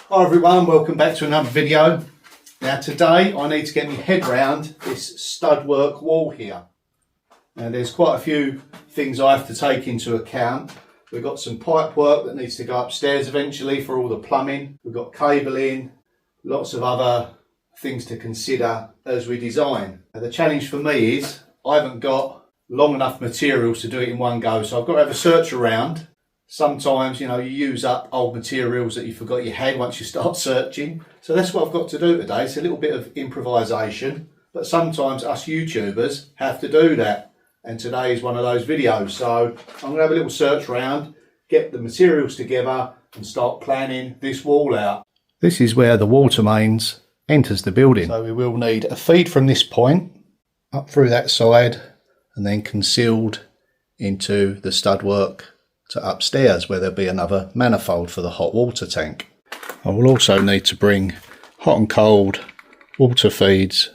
Hi everyone, welcome back to another video. Now today I need to get my head round this stud work wall here. Now there's quite a few things I have to take into account. We've got some pipe work that needs to go upstairs eventually for all the plumbing. We've got cabling, lots of other things to consider as we design. Now the challenge for me is I haven't got long enough materials to do it in one go, so I've got to have a search around. Sometimes, you use up old materials that you forgot you had once you start searching. So that's what I've got to do today. It's a little bit of improvisation, but sometimes us YouTubers have to do that. And today is one of those videos. So I'm going to have a little search around, get the materials together and start planning this wall out. This is where the water mains enters the building. So we will need a feed from this point up through that side and then concealed into the stud work to upstairs, where there'll be another manifold for the hot water tank. I will also need to bring hot and cold water feeds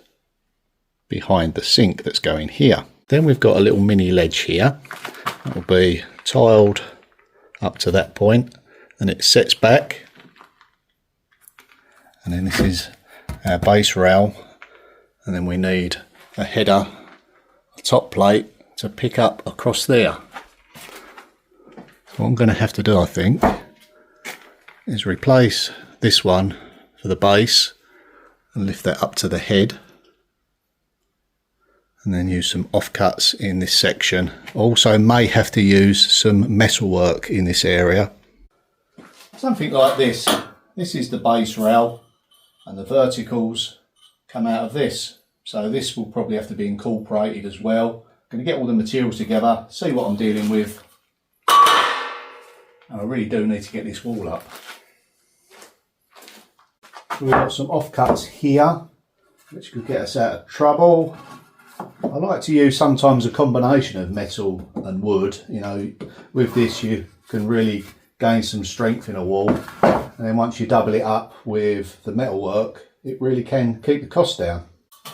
behind the sink that's going here. Then we've got a little mini ledge here that will be tiled up to that point, and it sets back, and then this is our base rail, and then we need a header, a top plate to pick up across there. What I'm going to have to do, I think, is replace this one for the base and lift that up to the head, and then use some offcuts in this section. Also may have to use some metalwork in this area. Something like this. This is the base rail and the verticals come out of this. So this will probably have to be incorporated as well. I'm going to get all the materials together, see what I'm dealing with. I really do need to get this wall up. We've got some offcuts here, which could get us out of trouble. I like to use sometimes a combination of metal and wood. With this you can really gain some strength in a wall. And then once you double it up with the metal work, it really can keep the cost down.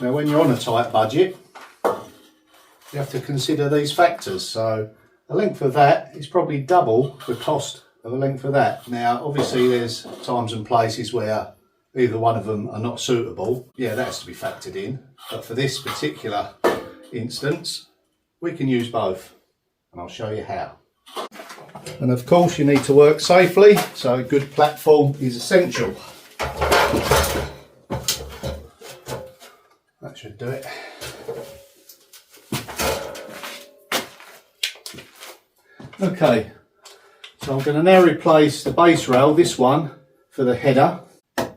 Now when you're on a tight budget, you have to consider these factors. So the length of that is probably double the cost of the length of that. Now, obviously, there's times and places where either one of them are not suitable. Yeah, that has to be factored in. But for this particular instance, we can use both, and I'll show you how. And of course, you need to work safely, so a good platform is essential. That should do it. Okay, so I'm going to now replace the base rail, this one, for the header.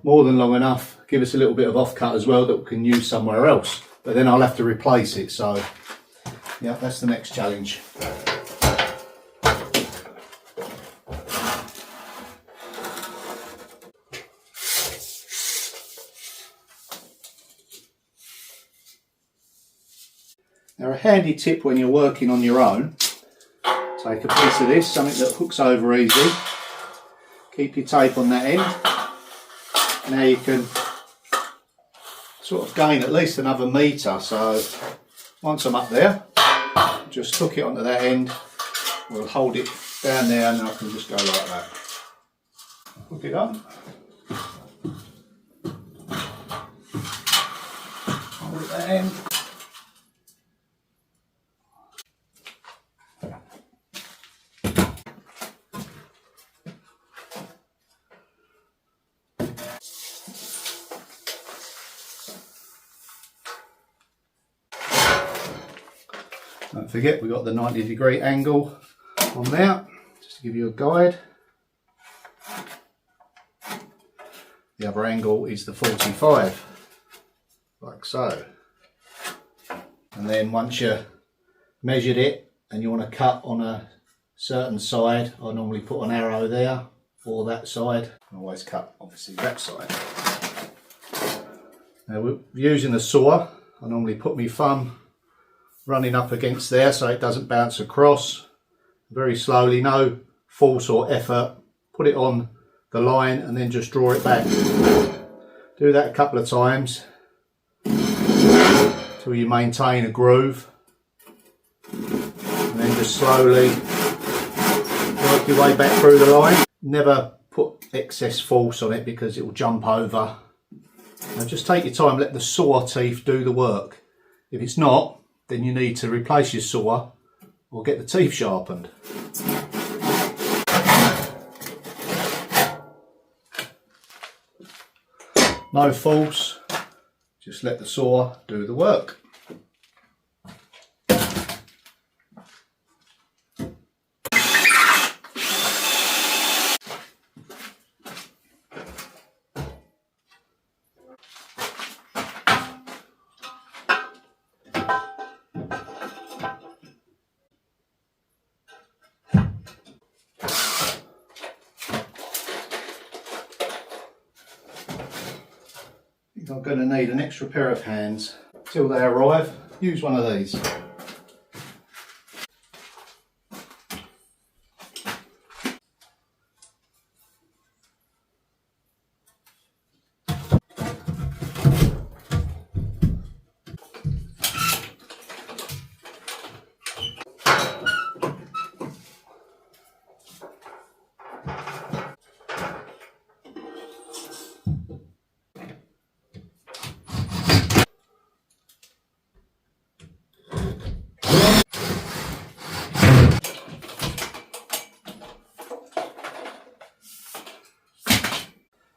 More than long enough, give us a little bit of offcut as well that we can use somewhere else. But then I'll have to replace it, so yeah, that's the next challenge. Now a handy tip when you're working on your own, take a piece of this, something that hooks over easy. Keep your tape on that end. Now you can sort of gain at least another metre. So once I'm up there, just hook it onto that end. We'll hold it down there and then I can just go like that. Hook it up. Hold it at that end. Don't forget we've got the 90-degree angle on there, just to give you a guide. The other angle is the 45, like so. And then once you measured it and you want to cut on a certain side, I normally put an arrow there for that side. I always cut obviously that side. Now we're using a saw. I normally put my thumb running up against there so it doesn't bounce across. Very slowly, no force or effort. Put it on the line and then just draw it back. Do that a couple of times till you maintain a groove, and then just slowly work your way back through the line. Never put excess force on it because it will jump over. Now just take your time, let the saw teeth do the work. If it's not, then you need to replace your saw or get the teeth sharpened. No force, just let the saw do the work. I'm going to need an extra pair of hands. Till they arrive, use one of these.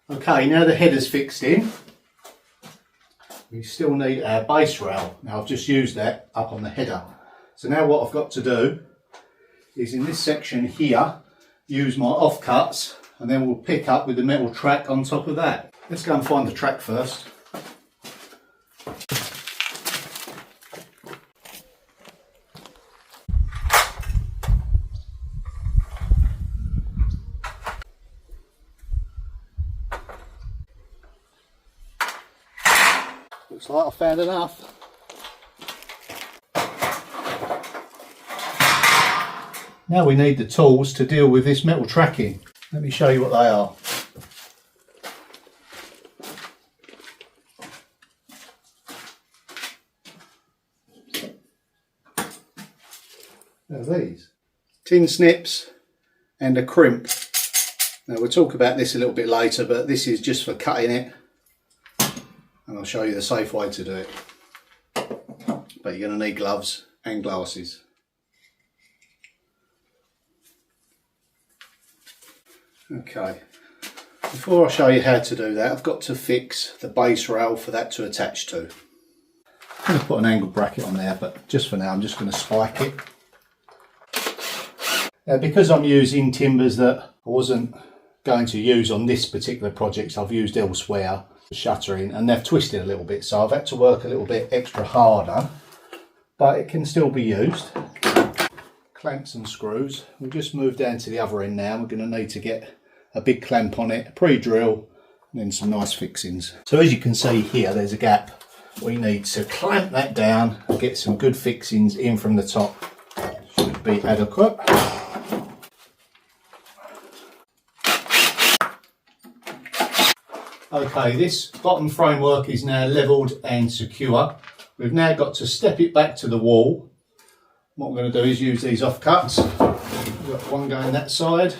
Okay, now the header's fixed in, we still need our base rail. Now I've just used that up on the header. So now what I've got to do is in this section here, use my offcuts and then we'll pick up with the metal track on top of that. Let's go and find the track first. Looks like I found enough. Now we need the tools to deal with this metal tracking. Let me show you what they are. They're these. Tin snips and a crimp. Now we'll talk about this a little bit later, but this is just for cutting it. And I'll show you the safe way to do it. But you're going to need gloves and glasses. Okay, before I show you how to do that, I've got to fix the base rail for that to attach to. I'm going to put an angled bracket on there, but just for now I'm just going to spike it. Now because I'm using timbers that I wasn't going to use on this particular project, I've used elsewhere, shuttering, and they've twisted a little bit, so I've had to work a little bit extra harder, but it can still be used. Clamps and screws. We'll just move down to the other end now. We're going to need to get a big clamp on it, a pre-drill, and then some nice fixings. So as you can see here, there's a gap. We need to clamp that down and get some good fixings in from the top. Should be adequate. Okay, this bottom framework is now levelled and secure. We've now got to step it back to the wall. What we're going to do is use these offcuts. We've got one going that side.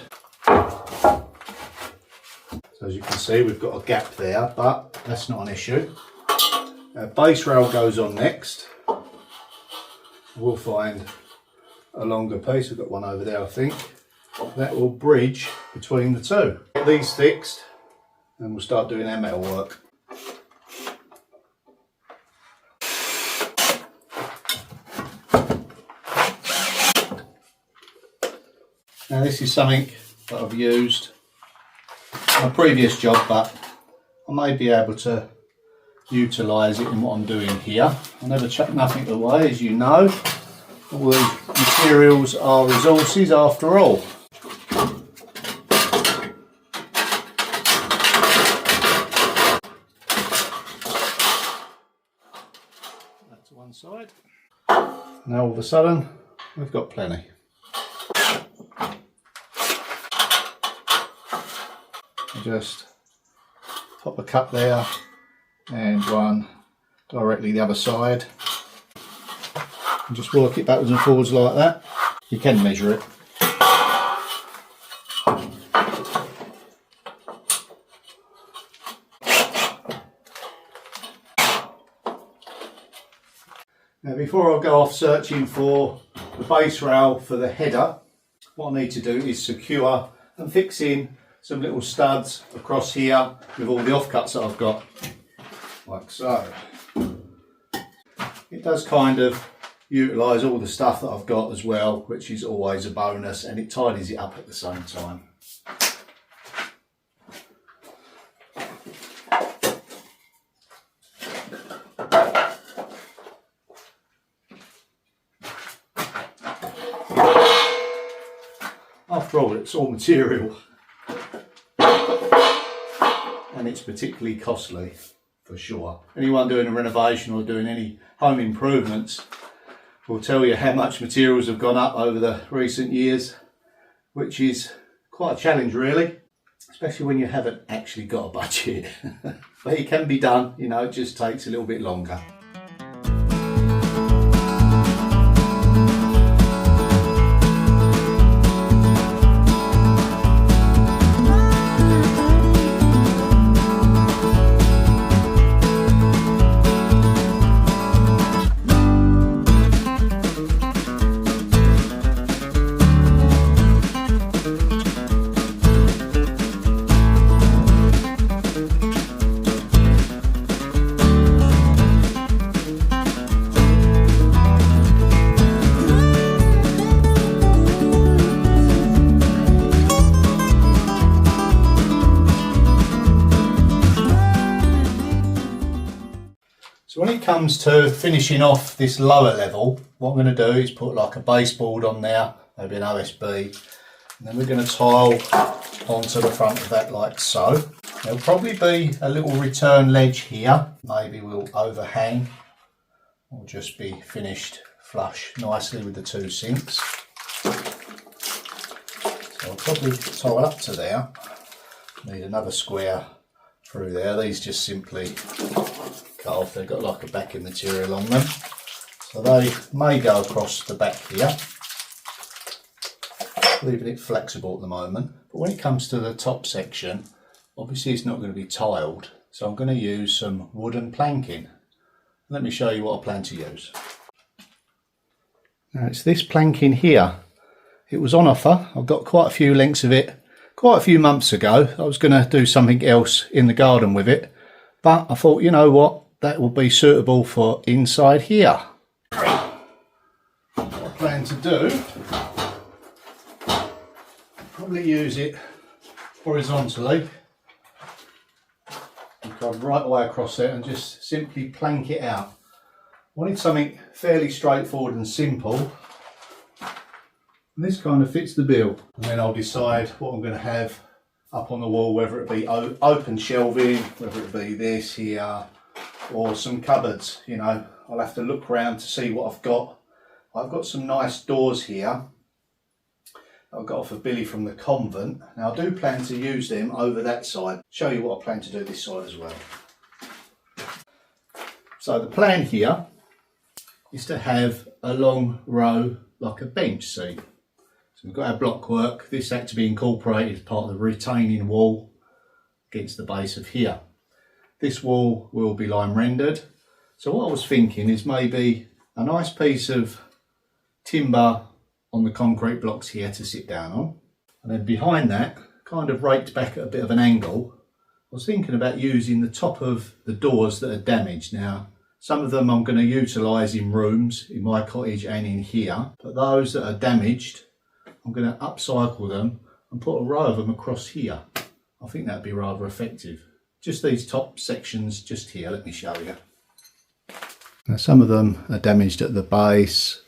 So as you can see, we've got a gap there, but that's not an issue. Our base rail goes on next. We'll find a longer piece. We've got one over there, I think. That will bridge between the two. Get these fixed and we'll start doing our metal work. Now this is something that I've used on a previous job, but I may be able to utilise it in what I'm doing here. I never chuck nothing away, as you know. All these materials are resources after all. That to one side. Now all of a sudden we've got plenty. Just pop a cut there and one directly the other side and just work it backwards and forwards like that. You can measure it. Now before I go off searching for the base rail for the header, what I need to do is secure and fix in some little studs across here with all the offcuts that I've got, like so. It does kind of utilise all the stuff that I've got as well, which is always a bonus, and it tidies it up at the same time. After all, it's all material and it's particularly costly for sure. Anyone doing a renovation or doing any home improvements will tell you how much materials have gone up over the recent years, which is quite a challenge really, especially when you haven't actually got a budget. But it can be done, you know, it just takes a little bit longer. So when it comes to finishing off this lower level, what I'm going to do is put like a baseboard on there, maybe an OSB, and then we're going to tile onto the front of that like so. There'll probably be a little return ledge here, maybe we'll overhang, or just be finished flush nicely with the two sinks. So I'll probably tile up to there, need another square through there. These just simply cut off, they've got like a backing material on them, so they may go across the back here, leaving it flexible at the moment. But when it comes to the top section, obviously it's not going to be tiled, so I'm going to use some wooden planking. Let me show you what I plan to use. Now it's this planking here. It was on offer. I've got quite a few lengths of it quite a few months ago. I was going to do something else in the garden with it, but I thought, you know what, that will be suitable for inside here. What I plan to do, probably use it horizontally and come right away across it and just simply plank it out. I wanted something fairly straightforward and simple, and this kind of fits the bill. And then I'll decide what I'm going to have up on the wall, whether it be open shelving, whether it be this here, or some cupboards. You know, I'll have to look around to see what I've got. I've got some nice doors here I've got off of Billy from the convent. Now I do plan to use them over that side. Show you what I plan to do this side as well. So the plan here is to have a long row like a bench seat. So we've got our block work. This had to be incorporated as part of the retaining wall against the base of here. This wall will be lime rendered. So what I was thinking is maybe a nice piece of timber on the concrete blocks here to sit down on. And then behind that, kind of raked back at a bit of an angle, I was thinking about using the top of the doors that are damaged. Now, some of them I'm going to utilise in rooms, in my cottage and in here. But those that are damaged, I'm going to upcycle them and put a row of them across here. I think that'd be rather effective. Just these top sections just here, let me show you. Now some of them are damaged at the base.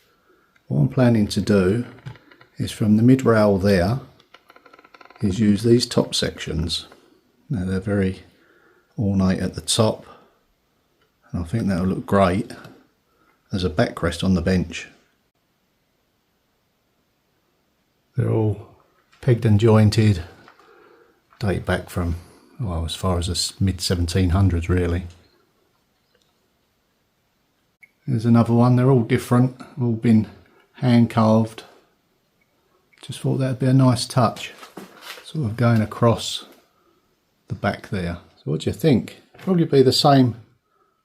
What I'm planning to do is from the mid rail there, is use these top sections. Now they're very ornate at the top, and I think that'll look great as a backrest on the bench. They're all pegged and jointed, date back from, well, as far as the mid 1700s really. There's another one, they're all different, all been hand carved. Just thought that'd be a nice touch, sort of going across the back there. So what do you think? Probably be the same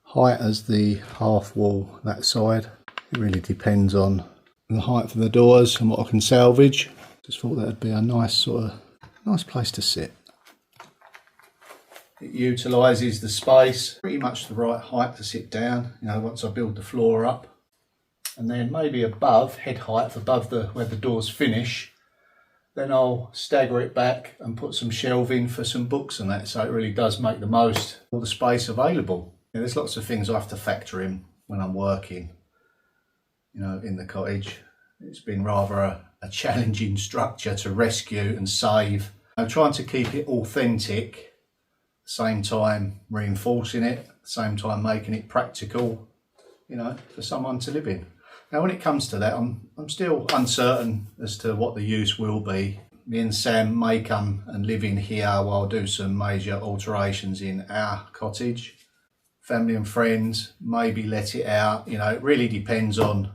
height as the half wall that side. It really depends on the height of the doors and what I can salvage. Just thought that would be a nice nice place to sit. It utilises the space, pretty much the right height to sit down, you know, once I build the floor up. And then maybe above, head height above where the doors finish, then I'll stagger it back and put some shelving for some books and that, so it really does make the most of all the space available. Yeah, there's lots of things I have to factor in when I'm working, you know, in the cottage. It's been rather a challenging structure to rescue and save. I'm trying to keep it authentic, at the same time reinforcing it, at the same time making it practical, you know, for someone to live in. Now, when it comes to that, I'm still uncertain as to what the use will be. Me and Sam may come and live in here while I do some major alterations in our cottage. Family and friends, maybe let it out. You know, it really depends on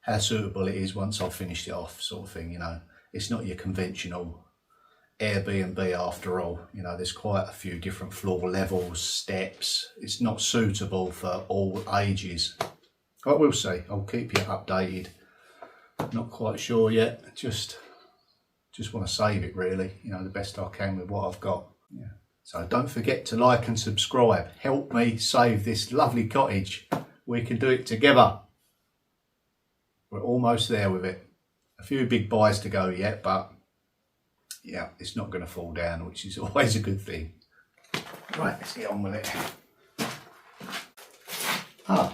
how suitable it is once I've finished it off, sort of thing, you know. It's not your conventional Airbnb after all. You know, there's quite a few different floor levels, steps. It's not suitable for all ages. But we'll see. I'll keep you updated. Not quite sure yet. Just want to save it really, you know, the best I can with what I've got. Yeah. So don't forget to like and subscribe. Help me save this lovely cottage. We can do it together. We're almost there with it. A few big buys to go yet, but yeah, it's not going to fall down, which is always a good thing. Right, let's get on with it.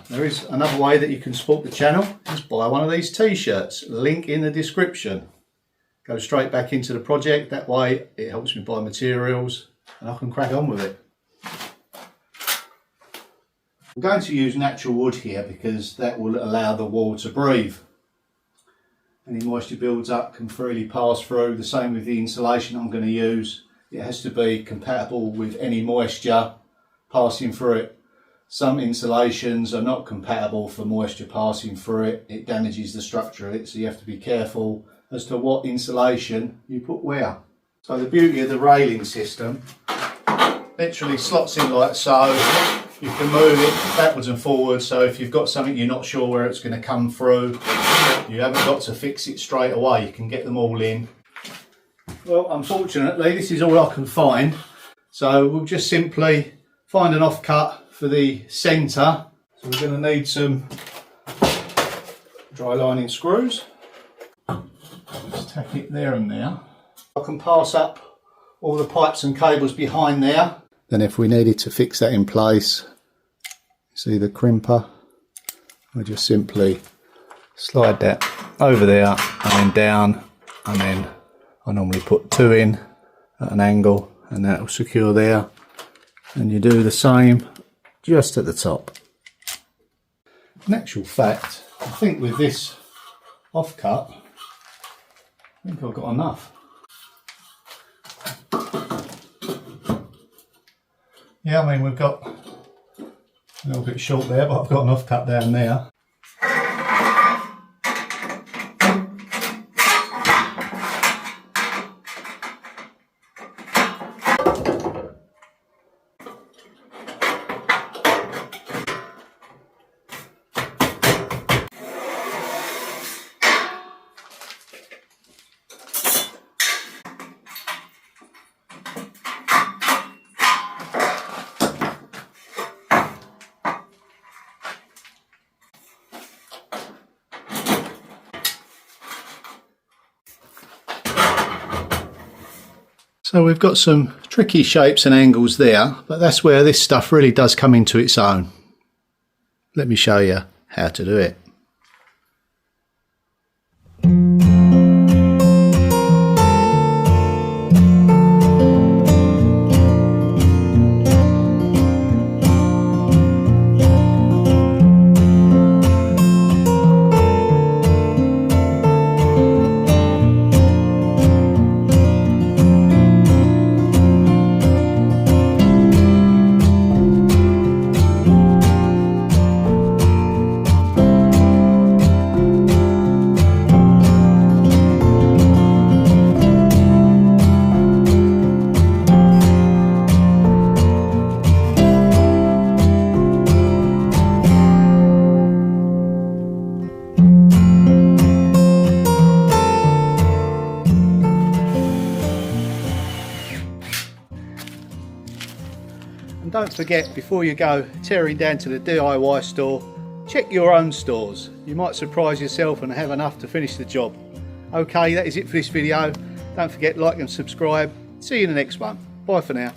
There is another way that you can support the channel. Just buy one of these t-shirts. Link in the description. Go straight back into the project. That way it helps me buy materials and I can crack on with it. I'm going to use natural wood here because that will allow the wall to breathe. Any moisture builds up can freely pass through. The same with the insulation I'm going to use. It has to be compatible with any moisture passing through it. Some insulations are not compatible for moisture passing through it. It damages the structure of it, so you have to be careful as to what insulation you put where. So the beauty of the railing system literally slots in like so. You can move it backwards and forwards, so if you've got something you're not sure where it's going to come through, you haven't got to fix it straight away. You can get them all in. Well, unfortunately, this is all I can find, so we'll just simply find an offcut for the centre. So we're going to need some dry lining screws. Just tack it there and there. I can pass up all the pipes and cables behind there. Then if we needed to fix that in place, see the crimper, we just simply slide that over there and then down, and then I normally put two in at an angle and that will secure there, and you do the same just at the top. In actual fact, I think with this offcut, I think I've got enough. Yeah, I mean, we've got a little bit short there, but I've got an offcut down there. So we've got some tricky shapes and angles there, but that's where this stuff really does come into its own. Let me show you how to do it. And don't forget, before you go tearing down to the DIY store, check your own stores. You might surprise yourself and have enough to finish the job. Okay, that is it for this video. Don't forget, like and subscribe. See you in the next one. Bye for now.